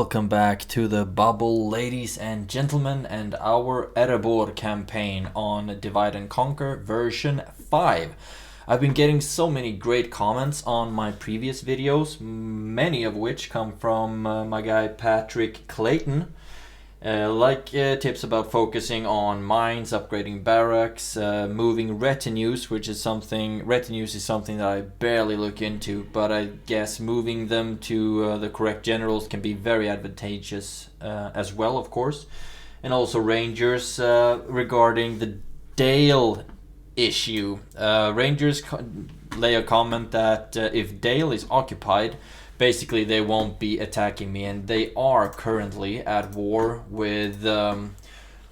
welcome back to the bubble, ladies and gentlemen, and our Erebor campaign on Divide and Conquer version 5. I've been getting so many great comments on my previous videos, many of which come from my guy Patrick Clayton. Tips about focusing on mines, upgrading barracks, moving retinues, which is something that I barely look into, but I guess moving them to the correct generals can be very advantageous as well, of course. And also rangers regarding the Dale issue. Rangers lay a comment that if Dale is occupied, basically they won't be attacking me, and they are currently at war with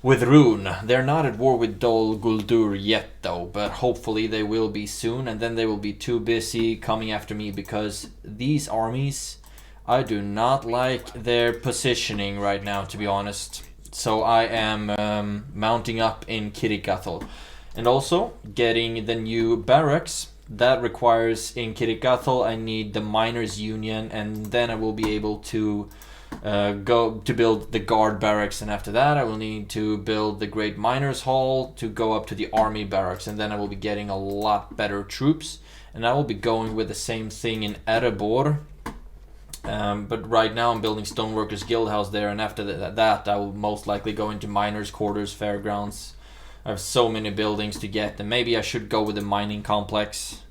Rune. They're not at war with Dol Guldur yet though, but hopefully they will be soon, and then they will be too busy coming after me, because these armies, I do not like their positioning right now, to be honest. So I am mounting up in Kirikathal, and also getting the new barracks. That requires, in Kirikathal, I need the Miners' Union, and then I will be able to go to build the Guard Barracks, and after that I will need to build the Great Miners' Hall to go up to the Army Barracks, and then I will be getting a lot better troops, and I will be going with the same thing in Erebor. But right now I'm building Stoneworkers Guildhouse there, and after that I will most likely go into Miners' Quarters, Fairgrounds. I have so many buildings to get, and maybe I should go with the mining complex.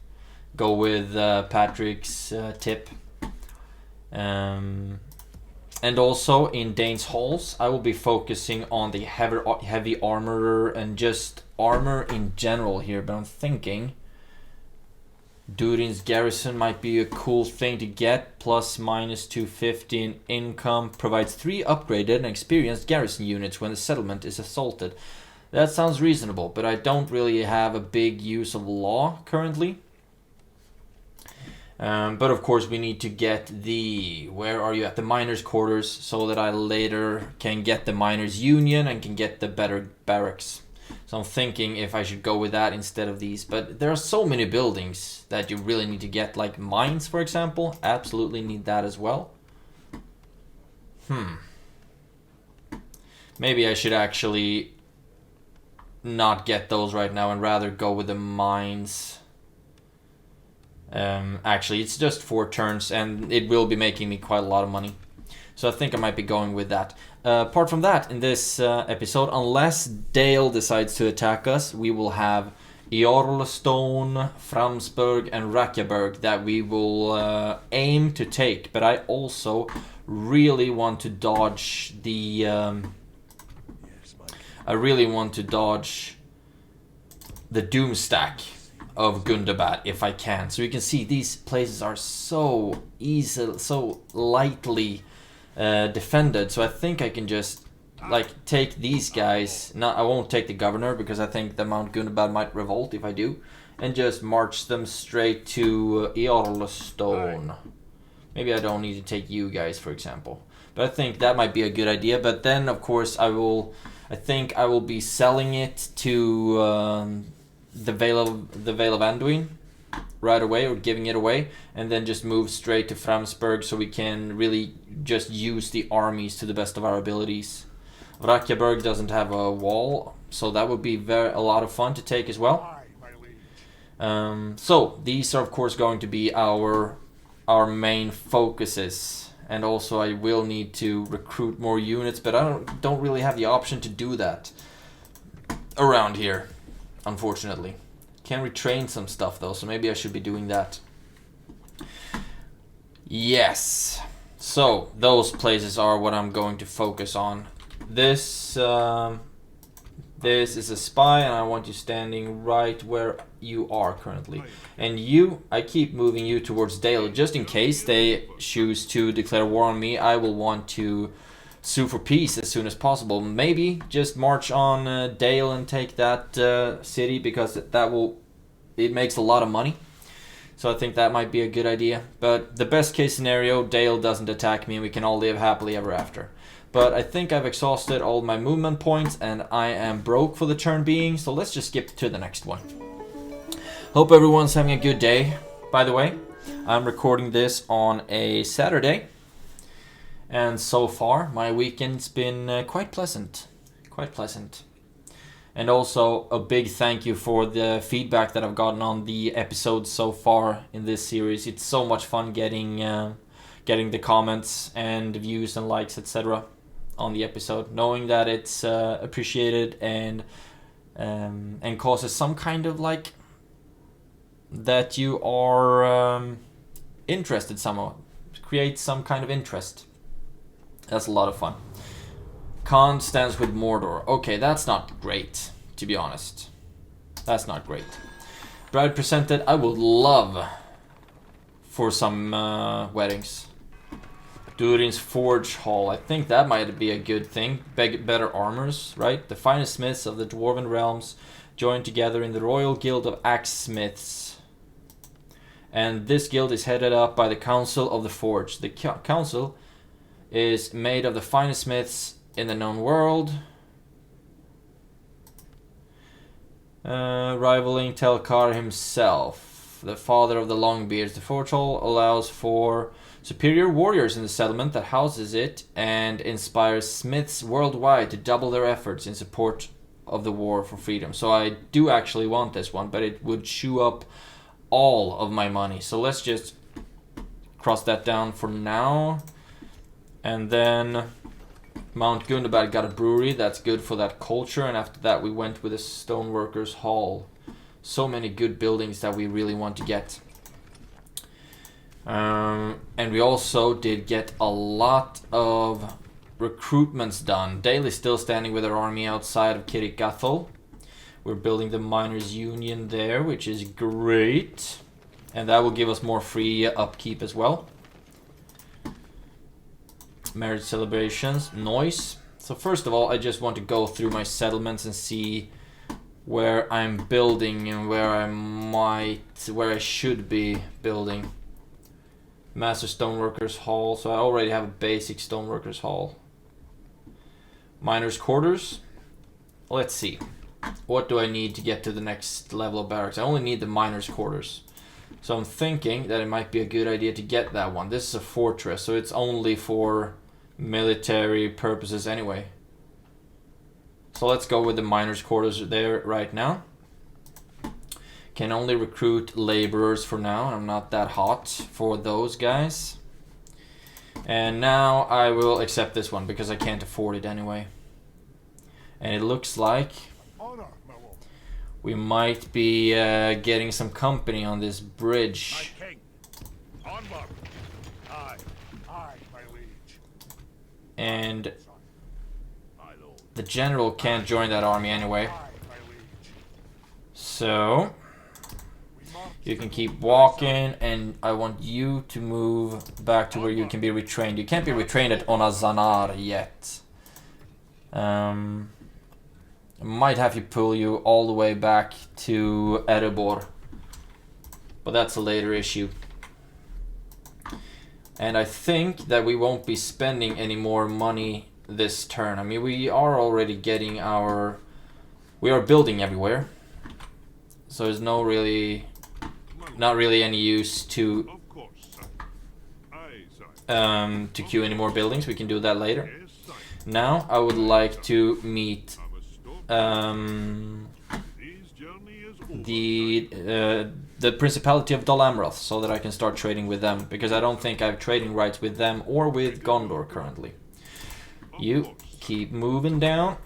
Go with Patrick's tip. And also in Dane's Halls, I will be focusing on the heavy armorer and just armor in general here. But I'm thinking Durin's Garrison might be a cool thing to get. Plus minus 250 in income. Provides 3 upgraded and experienced garrison units when the settlement is assaulted. That sounds reasonable, but I don't really have a big use of law currently. But of course we need to get the... Where are you at? The Miners' Quarters, so that I later can get the Miners' Union and can get the better barracks. So I'm thinking if I should go with that instead of these. But there are so many buildings that you really need to get, like mines, for example. Absolutely need that as well. Maybe I should actually not get those right now and rather go with the mines. Actually, it's just 4 turns and it will be making me quite a lot of money, so I think I might be going with that. Apart from that, in this episode, unless Dale decides to attack us, we will have Eorlstone, Framsburg and Rakjaberg that we will aim to take, but I also really want to dodge the Doom Stack of Gundabad if I can. So you can see these places are so lightly defended. So I think I can just take these guys. I won't take the governor because I think the Mount Gundabad might revolt if I do, and just march them straight to Eorlstone. Maybe I don't need to take you guys, for example. But I think that might be a good idea. But then, of course, I think I will be selling it to the Vale of Anduin right away, or giving it away, and then just move straight to Framsburg so we can really just use the armies to the best of our abilities. Rakjaberg doesn't have a wall, so that would be a lot of fun to take as well. So these are of course going to be our main focuses. And also I will need to recruit more units, but I don't really have the option to do that around here, unfortunately. Can retrain some stuff though, so maybe I should be doing that. Yes. So those places are what I'm going to focus on. This is a spy, and I want you standing right where you are currently. And you, I keep moving you towards Dale, just in case they choose to declare war on me. I will want to sue for peace as soon as possible. Maybe just march on Dale and take that city, because it makes a lot of money. So I think that might be a good idea. But the best case scenario, Dale doesn't attack me and we can all live happily ever after. But I think I've exhausted all my movement points and I am broke for the turn being, so let's just skip to the next one. Hope everyone's having a good day. By the way, I'm recording this on a Saturday. And so far, my weekend's been quite pleasant. Quite pleasant. And also a big thank you for the feedback that I've gotten on the episodes so far in this series. It's so much fun getting the comments and views and likes, etc. on the episode, knowing that it's appreciated and causes some kind of like that you are interested somehow, create some kind of interest. That's a lot of fun. Khan stands with Mordor. Okay, that's not great, to be honest. That's not great. Bride presented. I would love for some weddings. Durin's Forge Hall. I think that might be a good thing. Better armors, right? The finest smiths of the Dwarven realms joined together in the Royal Guild of Axesmiths. And this guild is headed up by the Council of the Forge. The council is made of the finest smiths in the known world, rivaling Telkar himself, the father of the Longbeards. The Forge Hall allows for superior warriors in the settlement that houses it and inspires smiths worldwide to double their efforts in support of the war for freedom. So I do actually want this one, but it would chew up all of my money. So let's just cross that down for now. And then Mount Gundabad got a brewery. That's good for that culture. And after that we went with a Stoneworkers Hall. So many good buildings that we really want to get. And we also did get a lot of recruitments done. Dale is still standing with our army outside of Kirik Gathol. We're building the Miners Union there, which is great. And that will give us more free upkeep as well. Marriage celebrations, noise. So first of all, I just want to go through my settlements and see where I'm building and where I should be building. Master Stoneworkers Hall. So I already have a basic Stoneworkers Hall. Miners Quarters. Let's see. What do I need to get to the next level of barracks? I only need the Miners Quarters. So I'm thinking that it might be a good idea to get that one. This is a fortress, so it's only for military purposes anyway. So let's go with the Miners Quarters there right now. Can only recruit laborers for now. I'm not that hot for those guys. And now I will accept this one because I can't afford it anyway. And it looks like we might be getting some company on this bridge. And the general can't join that army anyway. So you can keep walking, and I want you to move back to where you can be retrained. You can't be retrained at Onazanar yet. I might have to pull you all the way back to Erebor, but that's a later issue. And I think that we won't be spending any more money this turn. I mean, we are already getting our... We are building everywhere. So there's not really any use to queue any more buildings. We can do that later. Now I would like to meet the Principality of Dol Amroth, so that I can start trading with them, because I don't think I have trading rights with them or with Gondor currently. You keep moving down.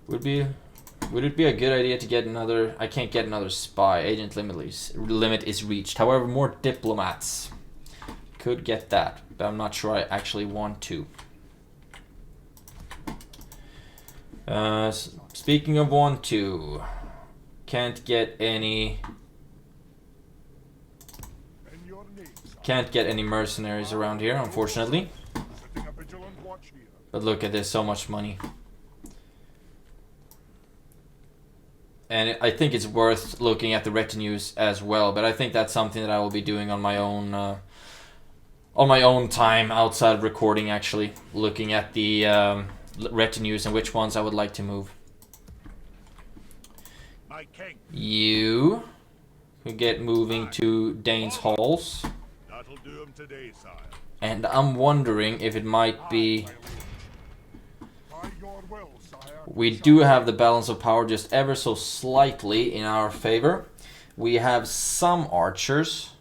Would it be a good idea to get another... I can't get another spy. Agent limit is reached. However, more diplomats. Could get that, but I'm not sure I actually want to. Speaking of want to... Can't get any mercenaries around here, unfortunately. But look at this, so much money. And I think it's worth looking at the retinues as well, but I think that's something that I will be doing on my own time outside of recording, actually. Looking at the retinues and which ones I would like to move. You can get moving to Dane's Halls. That'll do him today, sire. And I'm wondering if it might be... We do have the balance of power just ever so slightly in our favor. We have some archers.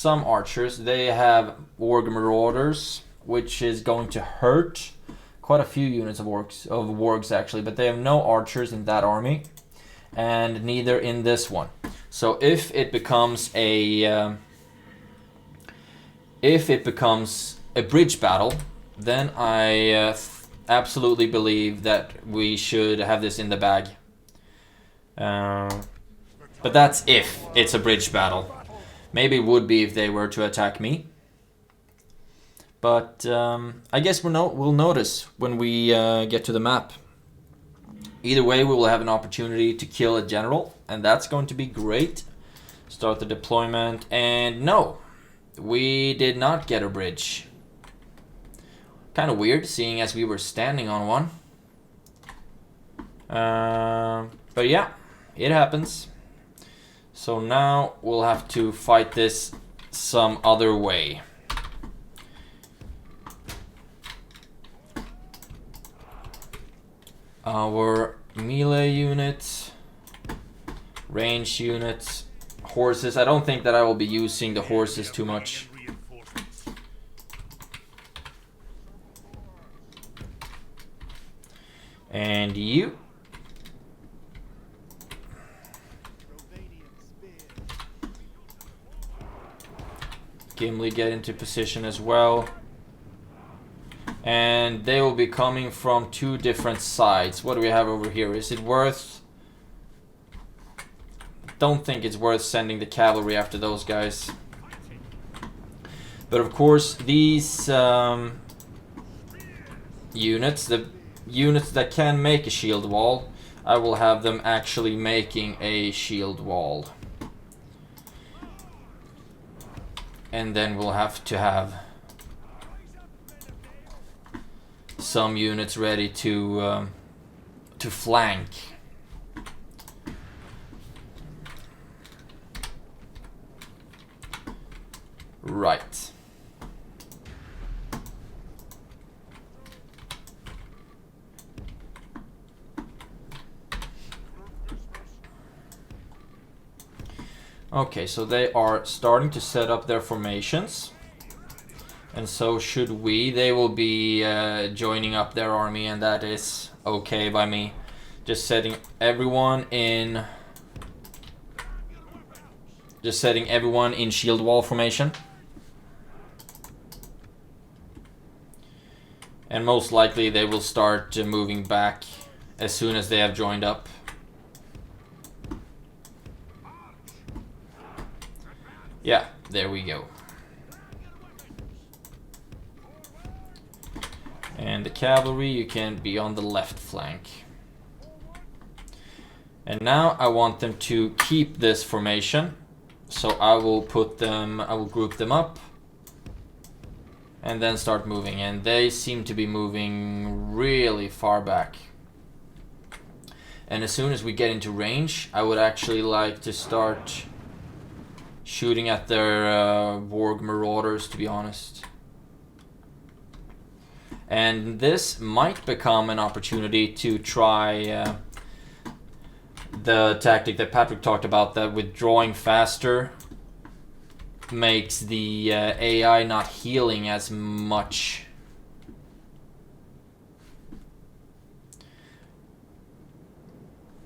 They have Orc Marauders, which is going to hurt quite a few units of wargs actually, but they have no archers in that army, and neither in this one. So if it becomes a bridge battle, then I absolutely believe that we should have this in the bag. But that's if it's a bridge battle. Maybe it would be if they were to attack me. But I guess we'll notice when we get to the map. Either way, we will have an opportunity to kill a general, and that's going to be great. Start the deployment, and no, we did not get a bridge. Kind of weird, seeing as we were standing on one. But yeah, it happens. So now we'll have to fight this some other way. Our melee units, range units, horses. I don't think that I will be using the horses too much. And you. Gimli get into position as well. And they will be coming from two different sides. What do we have over here? Is it worth... Don't think it's worth sending the cavalry after those guys. But of course, these units, the units that can make a shield wall, I will have them actually making a shield wall. And then we'll have to have some units ready to flank. Right. Okay, so they are starting to set up their formations. And so should we. They will be joining up their army, and that is okay by me. Just setting everyone in... shield wall formation. And most likely they will start moving back as soon as they have joined up. Yeah, there we go. And the cavalry, you can be on the left flank. And now I want them to keep this formation. So I will group them up. And then start moving. And they seem to be moving really far back. And as soon as we get into range, I would actually like to start shooting at their warg marauders, to be honest. And this might become an opportunity to try the tactic that Patrick talked about, that withdrawing faster makes the AI not healing as much.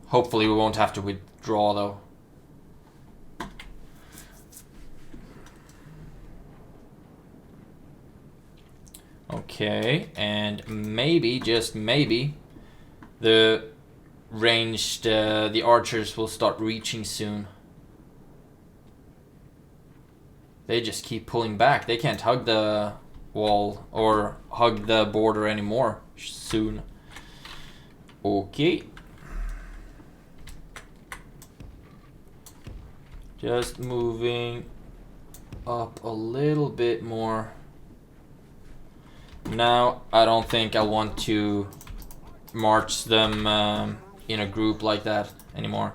Hopefully we won't have to withdraw though. Okay, and maybe, just maybe, the archers will start reaching soon. They just keep pulling back. They can't hug the wall or hug the border anymore soon. Okay. Just moving up a little bit more. Now, I don't think I want to march them in a group like that anymore.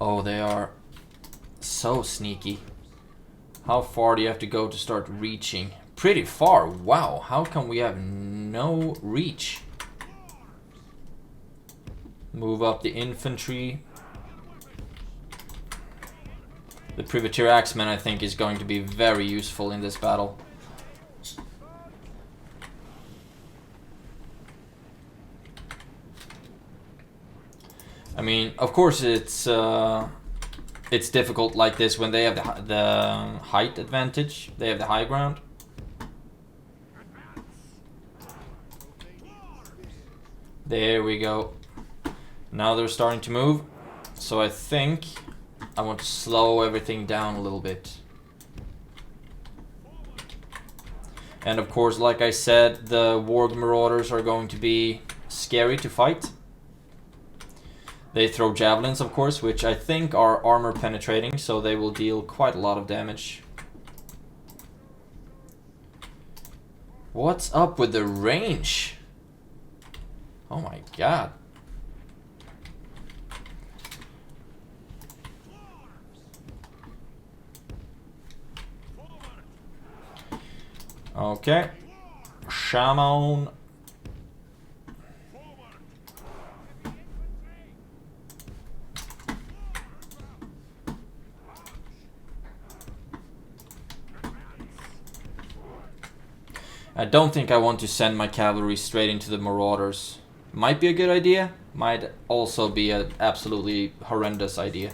Oh, they are so sneaky. How far do you have to go to start reaching? Pretty far. Wow, how come we have no reach? Move up the infantry. The Privateer Axeman, I think, is going to be very useful in this battle. I mean, of course, it's difficult like this when they have the height advantage. They have the high ground. There we go. Now they're starting to move. So I think I want to slow everything down a little bit. And of course, like I said, the Warg Marauders are going to be scary to fight. They throw javelins, of course, which I think are armor penetrating, so they will deal quite a lot of damage. What's up with the range? Oh my god. Okay. Shaman. I don't think I want to send my cavalry straight into the Marauders. Might be a good idea, might also be an absolutely horrendous idea.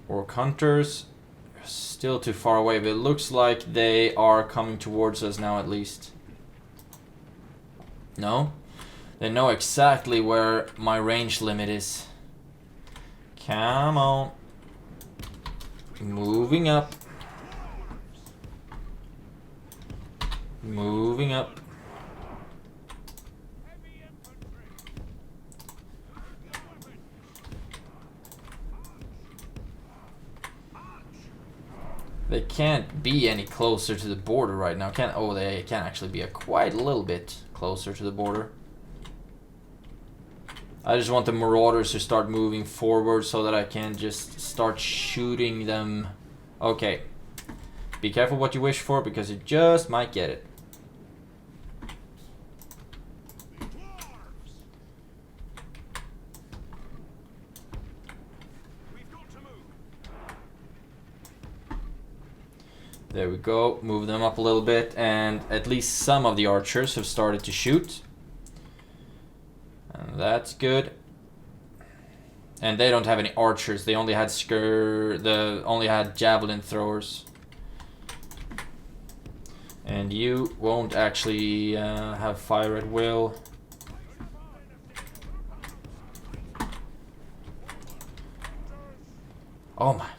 Orc Hunters, still too far away, but it looks like they are coming towards us now at least. No? They know exactly where my range limit is. Come on. Moving up. Moving up. They can't be any closer to the border right now. Oh, they can actually be quite a little bit closer to the border. I just want the Marauders to start moving forward so that I can just start shooting them. Okay. Be careful what you wish for, because you just might get it. There we go, move them up a little bit, and at least some of the archers have started to shoot. And that's good. And they don't have any archers, they only had only had javelin throwers. And you won't actually have fire at will. Oh my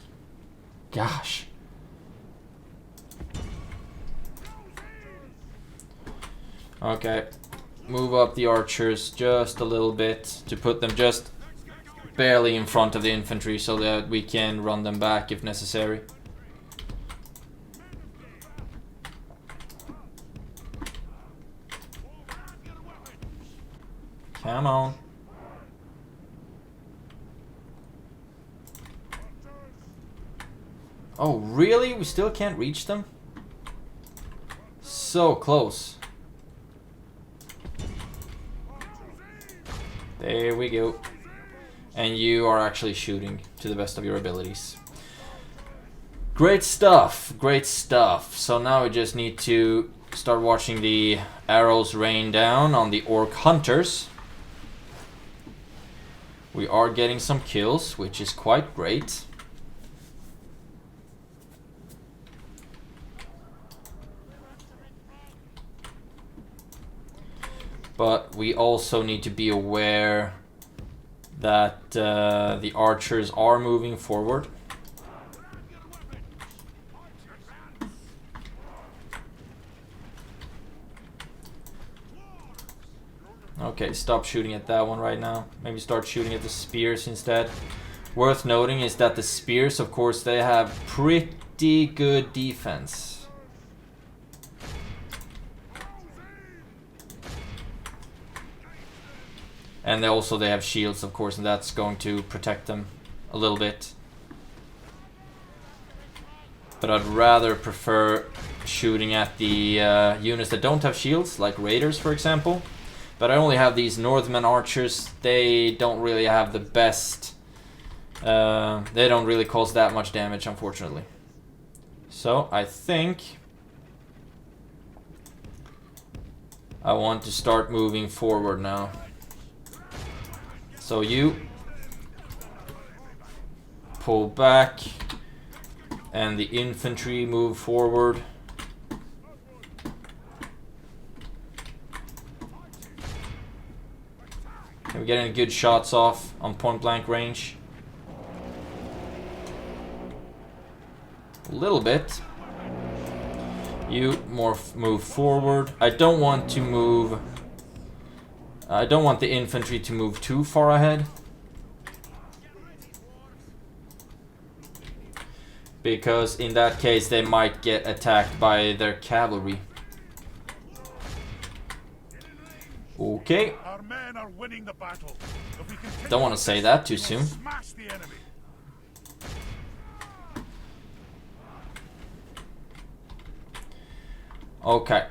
gosh. Okay, move up the archers just a little bit to put them just barely in front of the infantry so that we can run them back if necessary. Come on. Oh, really? We still can't reach them? So close. There we go. And you are actually shooting to the best of your abilities. Great stuff, great stuff. So now we just need to start watching the arrows rain down on the Orc Hunters. We are getting some kills, which is quite great. But we also need to be aware that the archers are moving forward. Okay, stop shooting at that one right now. Maybe start shooting at the spears instead. Worth noting is that the spears, of course, they have pretty good defense. And they have shields, of course, and that's going to protect them a little bit. But I'd rather prefer shooting at the units that don't have shields, like raiders, for example. But I only have these Northman archers. They don't really have the best... they don't really cause that much damage, unfortunately. So, I think... I want to start moving forward now. So you... pull back. And the infantry move forward. We're getting good shots off on point blank range. A little bit. You move forward. I don't want to move... I don't want the infantry to move too far ahead. Because in that case they might get attacked by their cavalry. Okay. Our men are winning the battle. If we continue Don't want to say that too soon. smash the enemy. Okay.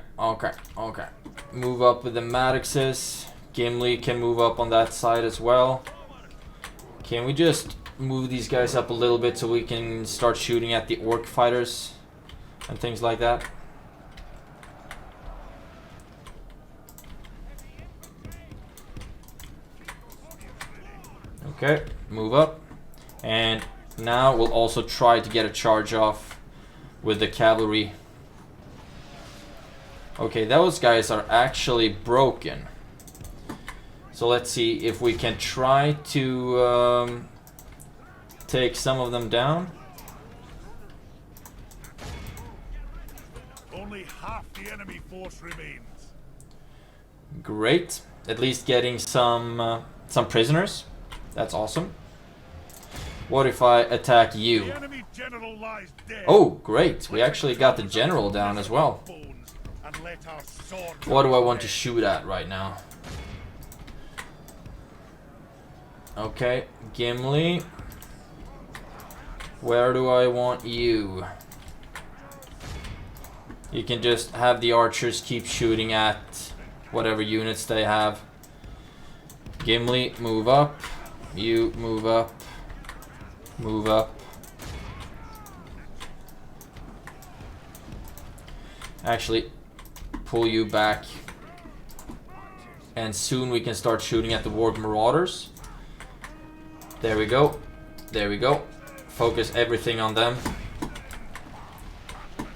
Move up with the Maddoxes. Gimli can move up on that side as well. Can we just move these guys up a little bit so we can start shooting at the orc fighters and things like that? Okay, move up. And now we'll also try to get a charge off with the cavalry. Okay, those guys are actually broken. So let's see if we can try to take some of them down. Only half the enemy force remains. Great. At least getting some prisoners. That's awesome. What if I attack you? The enemy general lies dead. Oh, great. We actually got the general down as well. And let our sword What do I want to shoot at right now? Okay, Gimli. Where do I want you? You can just have the archers keep shooting at whatever units they have. Gimli, move up. You move up. Move up. Actually, pull you back. And soon we can start shooting at the Warg Marauders. There we go. There we go. Focus everything on them.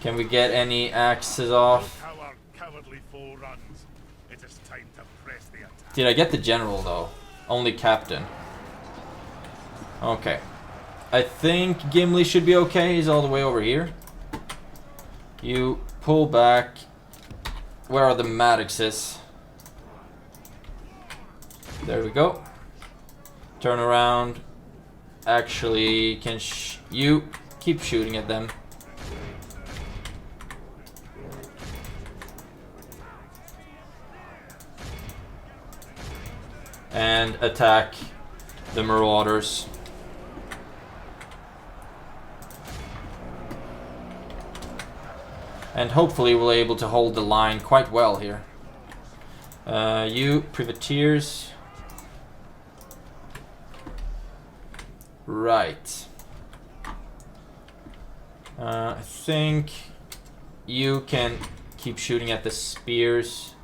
Can we get any axes off? How our cowardly foe runs. It is time to press the attack. Did I get the general though? Only captain. Okay. I think Gimli should be okay. He's all the way over here. You pull back. Where are the Maddoxes? There we go. Turn around. Actually, can you keep shooting at them? And attack the Marauders. And hopefully we'll be able to hold the line quite well here. You privateers. Right. I think you can keep shooting at the spears.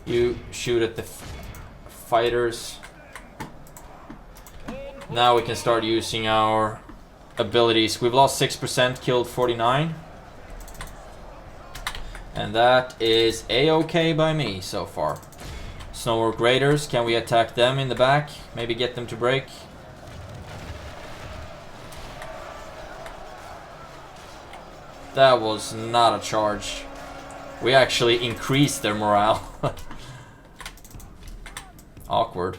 You shoot at the fighters. Now we can start using our abilities. We've lost 6%, killed 49. And that is a-okay by me so far. Snowwork Raiders, can we attack them in the back? Maybe get them to break? That was not a charge. We actually increased their morale. Awkward.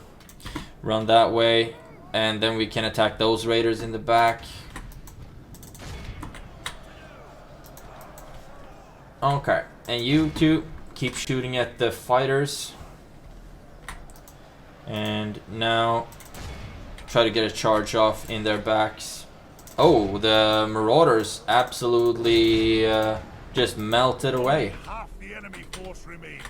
Run that way. And then we can attack those raiders in the back. Okay. And you two keep shooting at the fighters. And now try to get a charge off in their backs. Oh, the Marauders absolutely just melted away. Half the enemy force remains.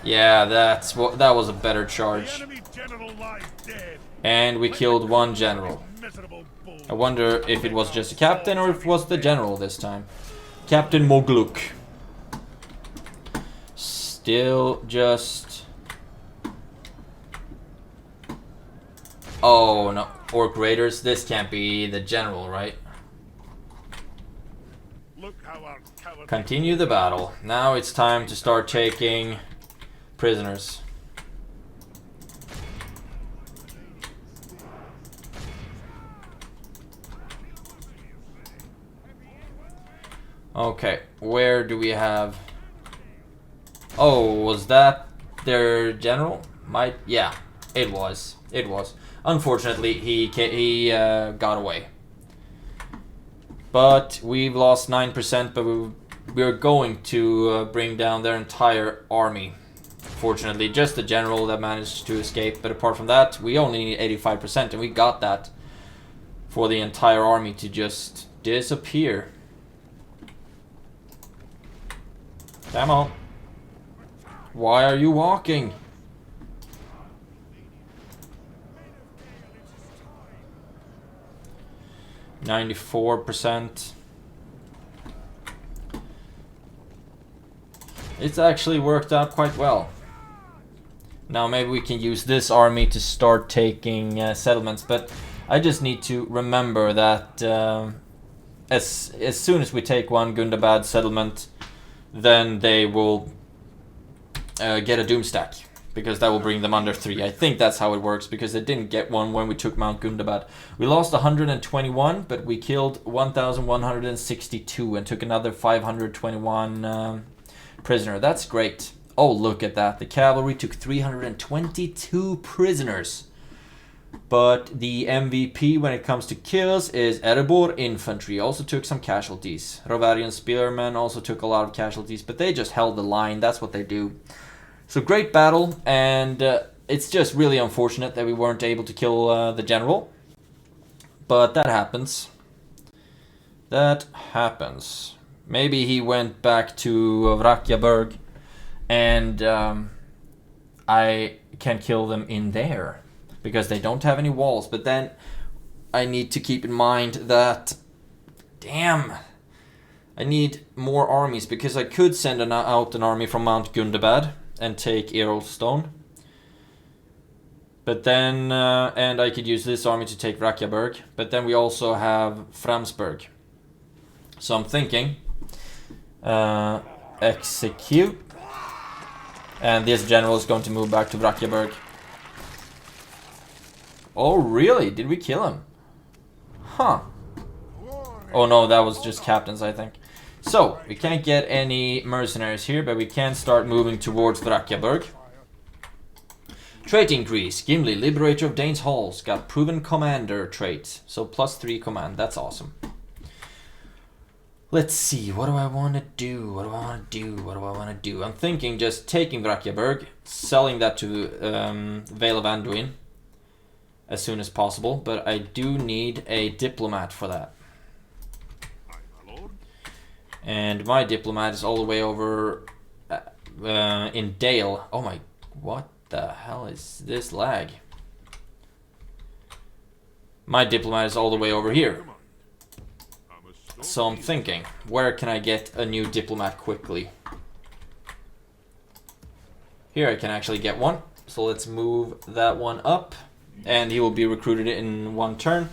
Yeah, that was a better The charge. enemy general lies dead. And we killed one general. Miserable bull. I wonder if it was just a captain or if it was the general this time. Captain Mogluk. Still just... Oh no, Orc Raiders, this can't be the general, right? Look how our cowardly Continue the battle. Now it's time to start taking prisoners. Okay, where do we have... Oh, was that their general? Yeah, it was. It was. Unfortunately, he got away. But we've lost 9%, but we're going to bring down their entire army. Fortunately, just the general that managed to escape. But apart from that, we only need 85%, and we got that for the entire army to just disappear. Come on. Why are you walking? %. It's actually worked out quite well. Now maybe we can use this army to start taking settlements, but I just need to remember that as soon as we take one Gundabad settlement, then they will get a doom stack, because that will bring them under 3. I think that's how it works, because they didn't get one when we took Mount Gundabad. We lost 121, but we killed 1,162 and took another 521 prisoner. That's great. Oh, look at that. The cavalry took 322 prisoners. But the MVP when it comes to kills is Erebor infantry. Also took some casualties. Rovarian spearmen also took a lot of casualties, but they just held the line. That's what they do. So great battle, and it's just really unfortunate that we weren't able to kill the general. But that happens. That happens. Maybe he went back to Vrakiaberg, and I can kill them in there, because they don't have any walls. But then I need to keep in mind that, damn, I need more armies, because I could send out an army from Mount Gundabad and take Erolstone. But then, and I could use this army to take Vrakiaberg, but then we also have Framsberg. So I'm thinking, execute, and this general is going to move back to Vrakiaberg. Oh really? Did we kill him? Huh. Oh no, that was just captains, I think. So, we can't get any mercenaries here, but we can start moving towards Vrakiaberg. Trait increase. Gimli, Liberator of Dane's Halls. Got proven commander trait. So +3 command. That's awesome. Let's see. What do I want to do? What do I want to do? What do I want to do? I'm thinking just taking Vrakiaberg, selling that to Vale of Anduin as soon as possible. But I do need a diplomat for that. And my diplomat is all the way over in Dale. Oh my, what the hell is this lag? My diplomat is all the way over here. So I'm thinking, where can I get a new diplomat quickly? Here I can actually get one. So let's move that one up. And he will be recruited in one turn.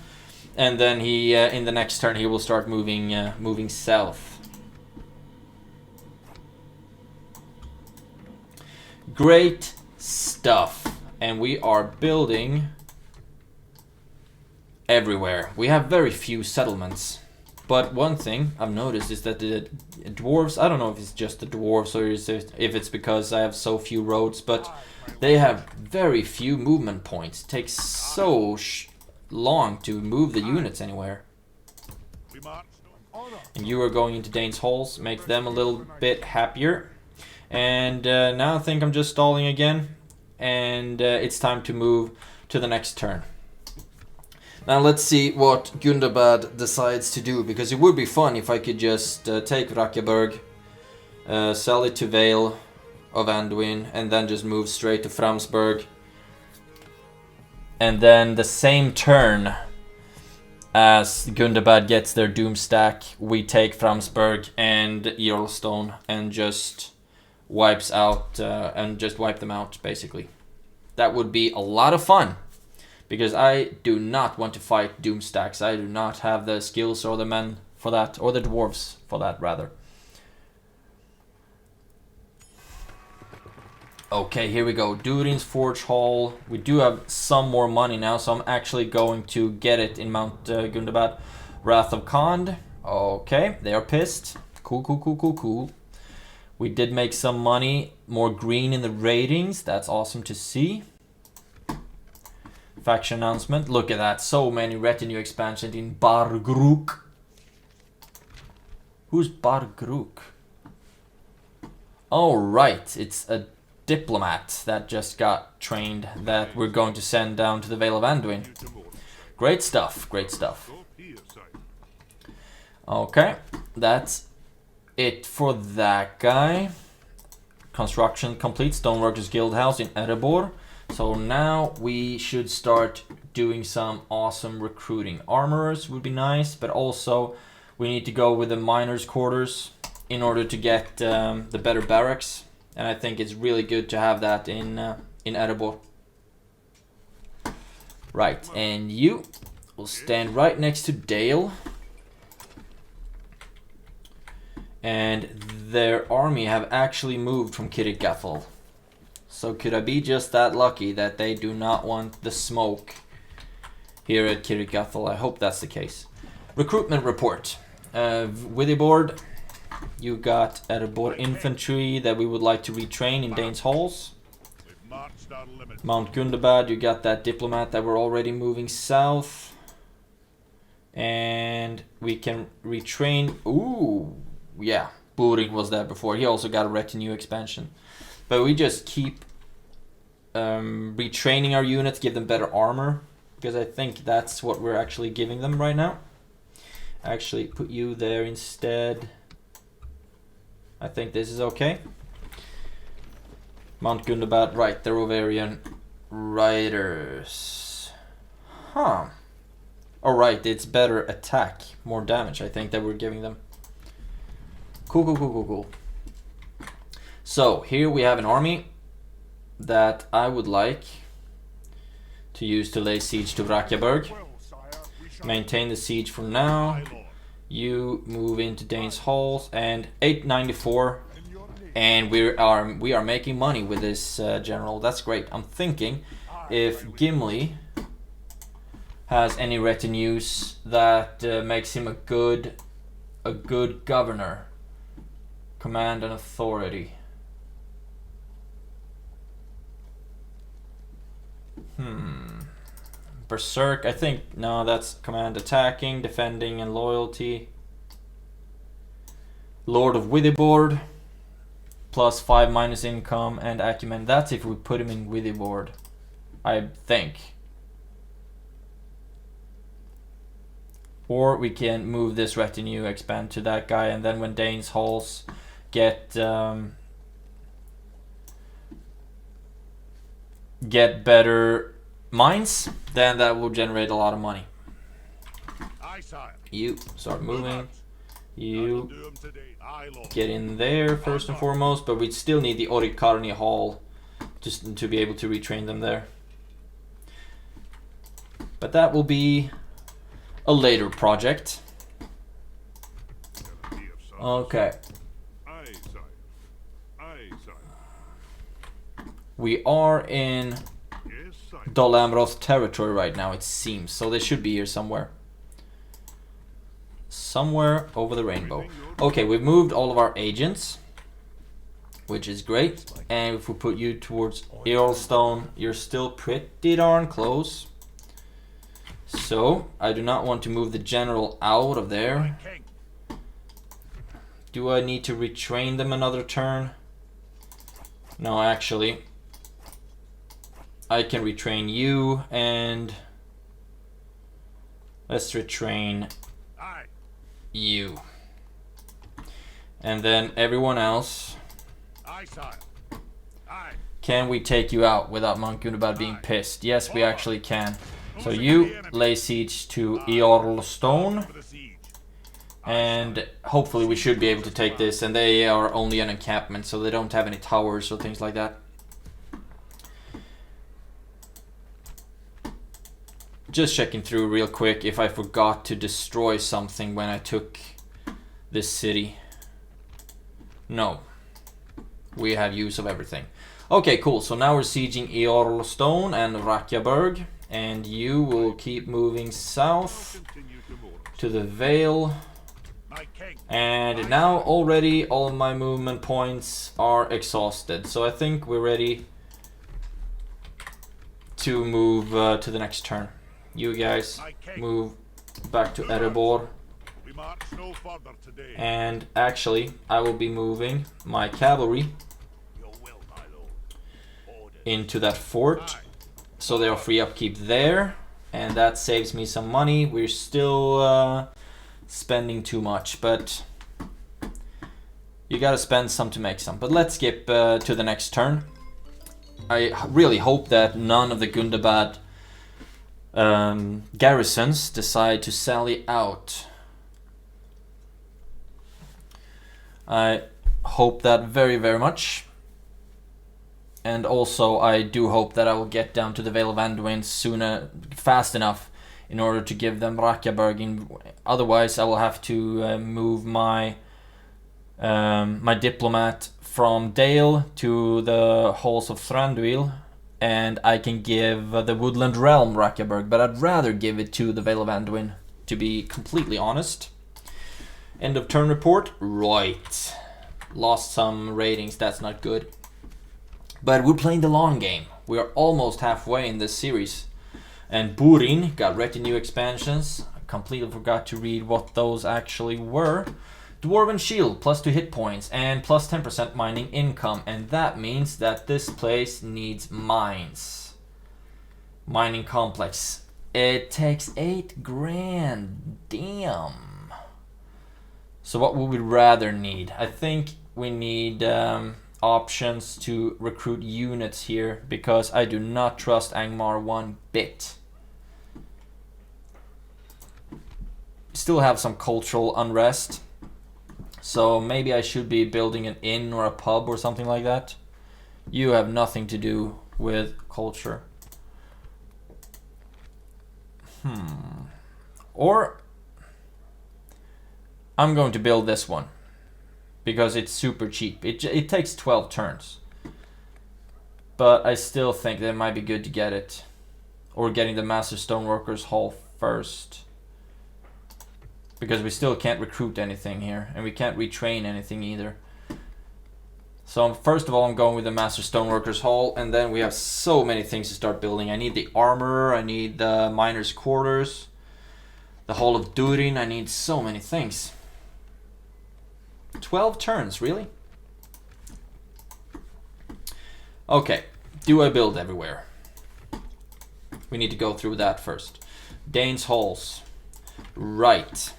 And then he, in the next turn, he will start moving south. Great stuff. And we are building everywhere. We have very few settlements. But one thing I've noticed is that the dwarves, I don't know if it's just the dwarves or if it's because I have so few roads, but they have very few movement points. It takes so long to move the units anywhere. And you are going into Dane's Halls, make them a little bit happier. And now I think I'm just stalling again. and it's time to move to the next turn. Now let's see what Gundabad decides to do, because it would be fun if I could just take Rakjaberg, sell it to Vale of Anduin, and then just move straight to Framsburg. And then the same turn as Gundabad gets their Doom stack, we take Framsburg and Earlstone and just wipes out and just wipe them out, basically. That would be a lot of fun, because I do not want to fight Doom stacks. I do not have the skills or the men for that, or the dwarves for that, rather. Okay, here we go. Durin's Forge Hall. We do have some more money now, so I'm actually going to get it in Mount Gundabad. Wrath of Khand. Okay, they are pissed. Cool. We did make some money. More green in the ratings. That's awesome to see. Faction announcement. Look at that. So many retinue expansions in Bargruk. Who's Bargruk? Oh, right. It's a diplomat that just got trained that we're going to send down to the Vale of Anduin. Great stuff. Okay. That's it for that guy. Construction complete. Stoneworkers Guild House in Erebor. So now we should start doing some awesome recruiting. Armorers would be nice, but also we need to go with the miners' quarters in order to get the better barracks. And I think it's really good to have that in Erebor. Right, and you will stand right next to Dale. And their army have actually moved from Kirikgathel. So could I be just that lucky that they do not want the smoke here at Kirikgathel? I hope that's the case. Recruitment report. Witheboard, you got Erebor infantry that we would like to retrain in Dane's Halls. Mount Gundabad, you got that diplomat that we're already moving south. And we can retrain. Ooh, yeah, Buring was there before. He also got a retinue expansion. But we just keep retraining our units, give them better armor, because I think that's what we're actually giving them right now. Actually, put you there instead. I think this is okay. Mount Gundabad, right, the Rovarian Riders. Huh. Alright, it's better attack, more damage, I think, that we're giving them. Cool. So, here we have an army that I would like to use to lay siege to Rakjaberg. Maintain the siege for now. You move into Dane's Halls, and 894, and we are making money with this general. That's great. I'm thinking if Gimli has any retinues that makes him a good governor, command and authority. Berserk, I think, no, that's command attacking, defending, and loyalty. Lord of Witheboard, +5 minus income and acumen. That's if we put him in Witheboard, I think. Or we can move this retinue, expand to that guy, and then when Dane's Halls get better mines, then that will generate a lot of money. You start moving. You get in there first and foremost, but we still need the Orikarni Hall just to be able to retrain them there. But that will be a later project. Okay. We are in Dol Amroth territory right now, it seems, so they should be here somewhere. Somewhere over the rainbow. Okay, we've moved all of our agents, which is great. And if we put you towards Earlstone, you're still pretty darn close. So, I do not want to move the general out of there. Do I need to retrain them another turn? No, actually. I can retrain you, and let's retrain Aye. you. And then everyone else, Aye, sire. Aye. can we take you out without Mount Gundabad being pissed? Yes, we actually can. So you lay siege to Eorlstone, For the siege. and hopefully we should be able to take this. And they are only an encampment, so they don't have any towers or things like that. Just checking through real quick if I forgot to destroy something when I took this city. No. We have use of everything. Okay, cool. So now we're sieging Eorlstone and Rakjaberg. And you will keep moving south Continue to moor. to the Vale. My king. And now already all of my movement points are exhausted. So I think we're ready to move to the next turn. You guys move back to Erebor. We march no further today. And actually, I will be moving my cavalry Your will, my lord. Order. into that fort. So they'll free upkeep there. And that saves me some money. We're still spending too much, but you gotta spend some to make some. But let's skip to the next turn. I really hope that none of the Gundabad garrisons decide to sally out. I hope that very, very much. And also I do hope that I will get down to the Vale of Anduin fast enough in order to give them Rakjaberg. Otherwise I will have to move my my diplomat from Dale to the halls of Thranduil, and I can give the Woodland Realm Rakjaberg, but I'd rather give it to the Vale of Anduin, to be completely honest. End of turn report. Right. Lost some ratings, that's not good. But we're playing the long game. We are almost halfway in this series. And Burin got retinue expansions. I completely forgot to read what those actually were. Dwarven Shield, +2 hit points, and +10% mining income. And that means that this place needs mines. Mining complex. It takes 8 grand. Damn. So what would we rather need? I think we need options to recruit units here, because I do not trust Angmar one bit. Still have some cultural unrest. So maybe I should be building an inn or a pub or something like that. You have nothing to do with culture. Or I'm going to build this one because it's super cheap. It takes 12 turns. But I still think that it might be good to get it. Or getting the Master Stoneworkers Hall first. Because we still can't recruit anything here, and we can't retrain anything either. So first of all, I'm going with the Master Stoneworkers Hall, and then we have so many things to start building. I need the armorer, I need the miners' quarters, the Hall of Durin. I need so many things. 12 turns, really? Okay, do I build everywhere? We need to go through that first. Dane's Halls. Right.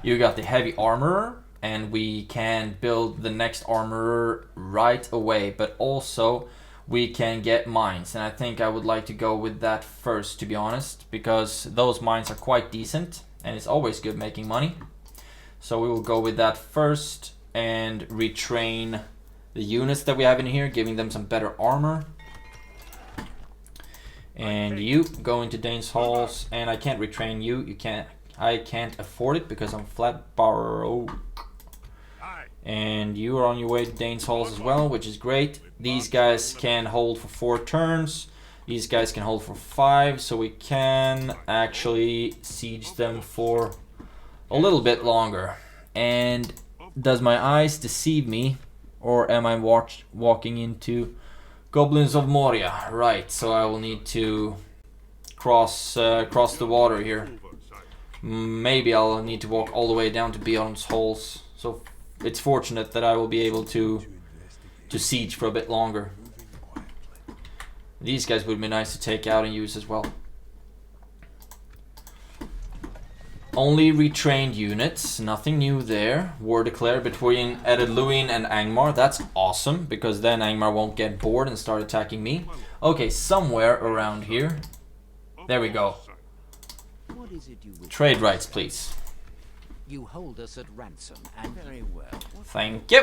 You got the heavy armorer, and we can build the next armorer right away, but also we can get mines, and I think I would like to go with that first, to be honest, because those mines are quite decent, and it's always good making money. So we will go with that first and retrain the units that we have in here, giving them some better armor. And you go into Dane's Halls, and I can't retrain you. I can't afford it because I'm flat broke. And you are on your way to Dane's Halls as well, which is great. These guys can hold for 4 turns. These guys can hold for 5, so we can actually siege them for a little bit longer. And does my eyes deceive me, or am I walking into Goblins of Moria? Right, so I will need to cross the water here. Maybe I'll need to walk all the way down to Beyond's Halls. So it's fortunate that I will be able to siege for a bit longer. These guys would be nice to take out and use as well. Only retrained units, nothing new there. War declared between Eredluin and Angmar. That's awesome, because then Angmar won't get bored and start attacking me. Okay, somewhere around here. There we go. What is it you wish? Trade rights, please. You hold us at ransom, and very well. Thank you.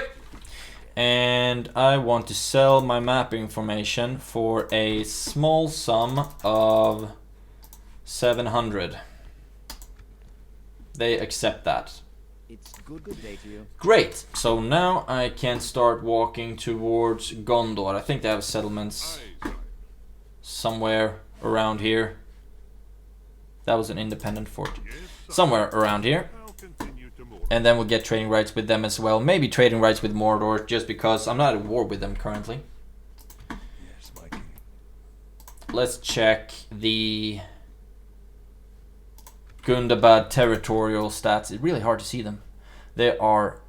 And I want to sell my map information for a small sum of 700. They accept that. It's good day to you. Great. So now I can start walking towards Gondor. I think they have settlements somewhere around here. That was an independent fort. Somewhere around here. And then we'll get trading rights with them as well. Maybe trading rights with Mordor, just because I'm not at war with them currently. Yes, my king. Let's check the Gundabad territorial stats. It's really hard to see them. They are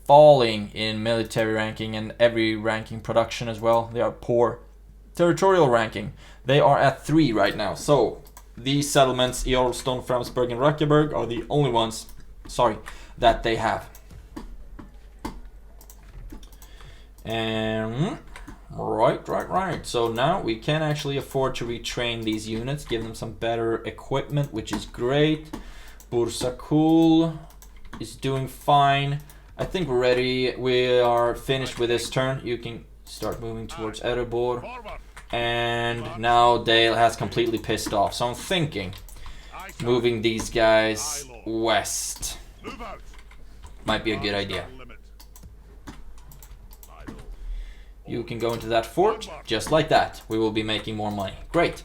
falling in military ranking and every ranking production as well. They are poor. Territorial ranking. They are at 3 right now. So these settlements, Eorlstone, Framsburg and Rackeberg, are the only ones, that they have. And right. So now we can actually afford to retrain these units, give them some better equipment, which is great. Bursakul is doing fine. I think we're ready. We are finished with this turn. You can start moving towards Erebor. And now Dale has completely pissed off. So I'm thinking moving these guys west might be a good idea. You can go into that fort, just like that. We will be making more money. Great.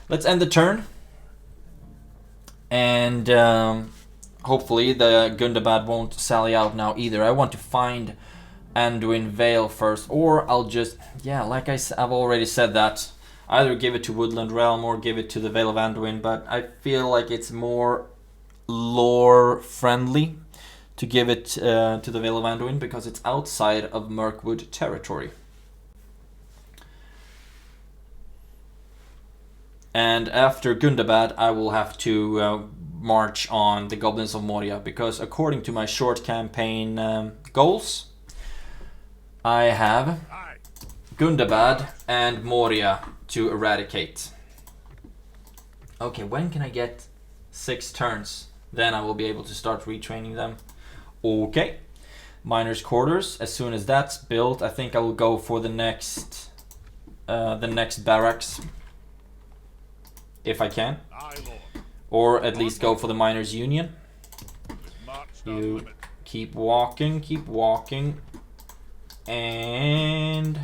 Let's end the turn. And hopefully the Gundabad won't sally out now either. I want to find Anduin Vale first. Or I'll just, like I've already said that. Either give it to Woodland Realm or give it to the Vale of Anduin. But I feel like it's more lore friendly to give it to the Vale of Anduin, because it's outside of Mirkwood territory. And after Gundabad, I will have to march on the Goblins of Moria, because according to my short campaign goals, I have Gundabad and Moria to eradicate. Okay, when can I get 6 turns? Then I will be able to start retraining them. Okay, Miners' Quarters. As soon as that's built, I think I will go for the next barracks, if I can, or at least go for the Miners' Union. You keep walking, and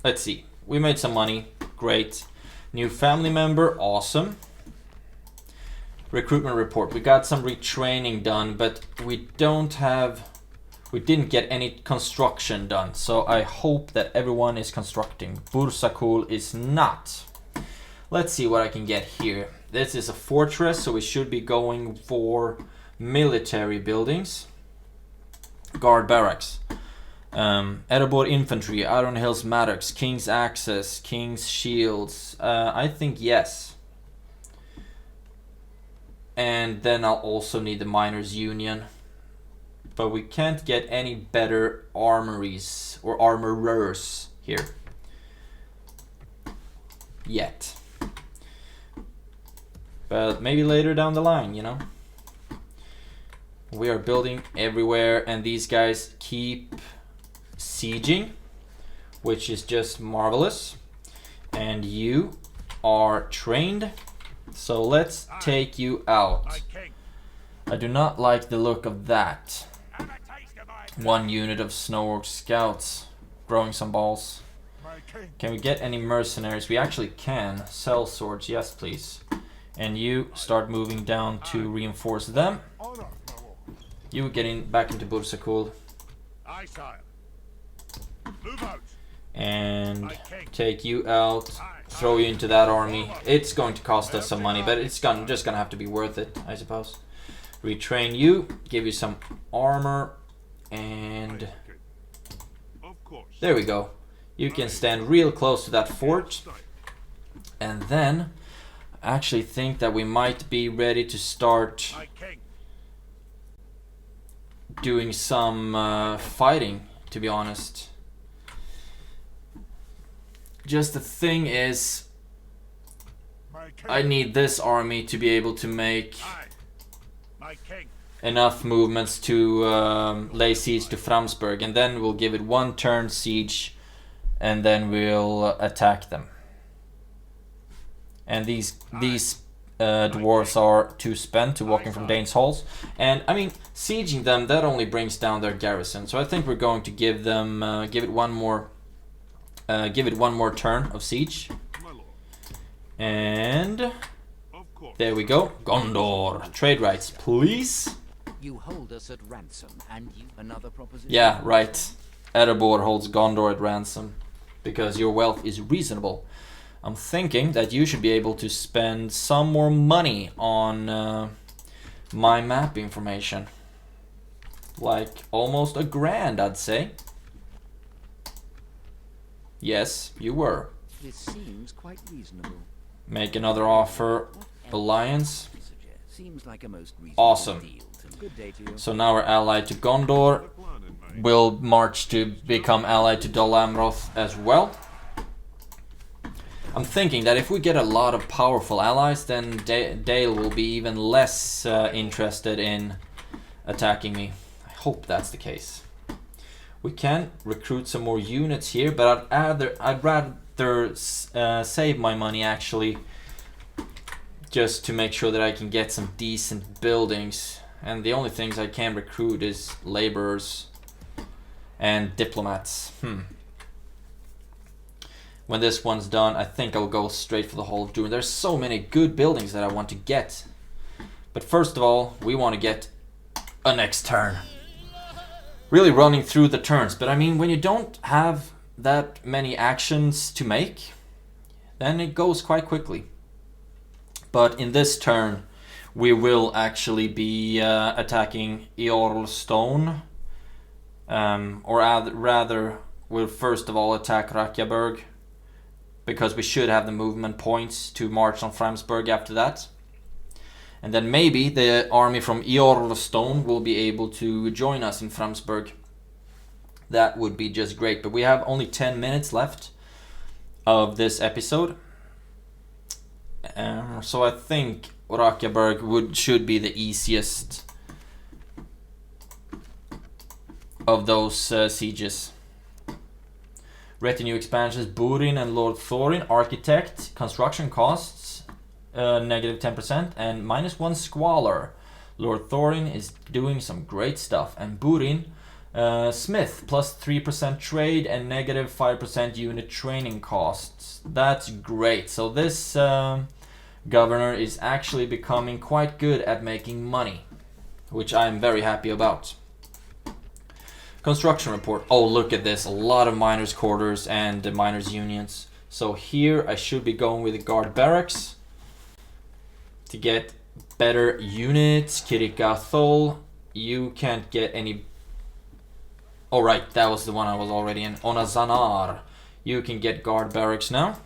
let's see. We made some money. Great. New family member. Awesome. Recruitment report. We got some retraining done, but we didn't get any construction done. So I hope that everyone is constructing. Bursakul is not. Let's see what I can get here. This is a fortress, so we should be going for military buildings. Guard barracks. Erebor infantry, Iron Hills Maddox, King's Access, King's Shields. I think yes. And then I'll also need the Miners' Union. But we can't get any better armories or armorers here yet. But maybe later down the line, you know. We are building everywhere, and these guys keep sieging, which is just marvelous. And you are trained, so let's take you out. I do not like the look of that. 1 unit of Snow Orc scouts growing some balls. Can we get any mercenaries? We actually can. Sell swords, yes please. And you start moving down to reinforce them. You getting back into Bursakul. And take you out, throw you into that army. It's going to cost us some money, but it's just gonna have to be worth it, I suppose. Retrain you, give you some armor, and there we go. You can stand real close to that fort. And then I actually think that we might be ready to start My king. doing some fighting, to be honest. Just the thing is, My king. I need this army to be able to make Aye. My king. enough movements to lay siege to Framsburg, and then we'll give it one turn siege, and then we'll attack them. And these dwarves are too spent to walking from Dane's halls, and I mean sieging them, that only brings down their garrison. So I think we're going to give them give it one more turn of siege, My lord. and Of course. there we go. Gondor, trade rights, please. You hold us at ransom, and you another proposition. Yeah, right. Erebor holds Gondor at ransom because your wealth is reasonable. I'm thinking that you should be able to spend some more money on my map information. Like almost $1,000, I'd say. Yes, you were. This seems quite reasonable. Make another offer. Alliance. Seems like a most reasonable Awesome. deal to Good day to you. So now we're allied to Gondor. We'll march to become allied to Dol Amroth as well. I'm thinking that if we get a lot of powerful allies, then Dale will be even less interested in attacking me. I hope that's the case. We can recruit some more units here, but I'd rather save my money actually, just to make sure that I can get some decent buildings. And the only things I can recruit is laborers and diplomats. When this one's done, I think I'll go straight for the Hall of Durin. There's so many good buildings that I want to get. But first of all, we want to get a next turn. Really running through the turns. But I mean, when you don't have that many actions to make, then it goes quite quickly. But in this turn, we will actually be attacking Eorlstone. Or rather, we'll first of all attack Rakjaberg, because we should have the movement points to march on Framsburg after that. And then maybe the army from Eorlstone will be able to join us in Framsburg. That would be just great. But we have only 10 minutes left of this episode. So I think Rakjaberg should be the easiest of those sieges. Retinue expansions, Burin and Lord Thorin. Architect, construction costs, negative 10% and -1 squalor. Lord Thorin is doing some great stuff. And Burin, Smith, plus 3% trade and negative 5% unit training costs. That's great. So this governor is actually becoming quite good at making money, which I'm very happy about. Construction report. Oh, look at this. A lot of miners' quarters and miners' unions. So here I should be going with the guard barracks to get better units. Kirikathol, you can't get any... Oh, right. That was the one I was already in. Onazanar, you can get guard barracks now.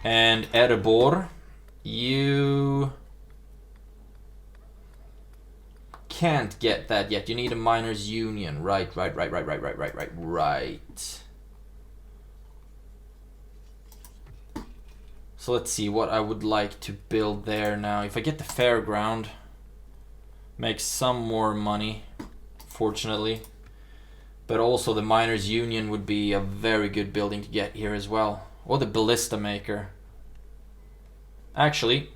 And Erebor, you... can't get that yet. You need a miners' union. Right. So let's see what I would like to build there now. If I get the fairground, make some more money, fortunately. But also the miners' union would be a very good building to get here as well. Or the ballista maker. Actually,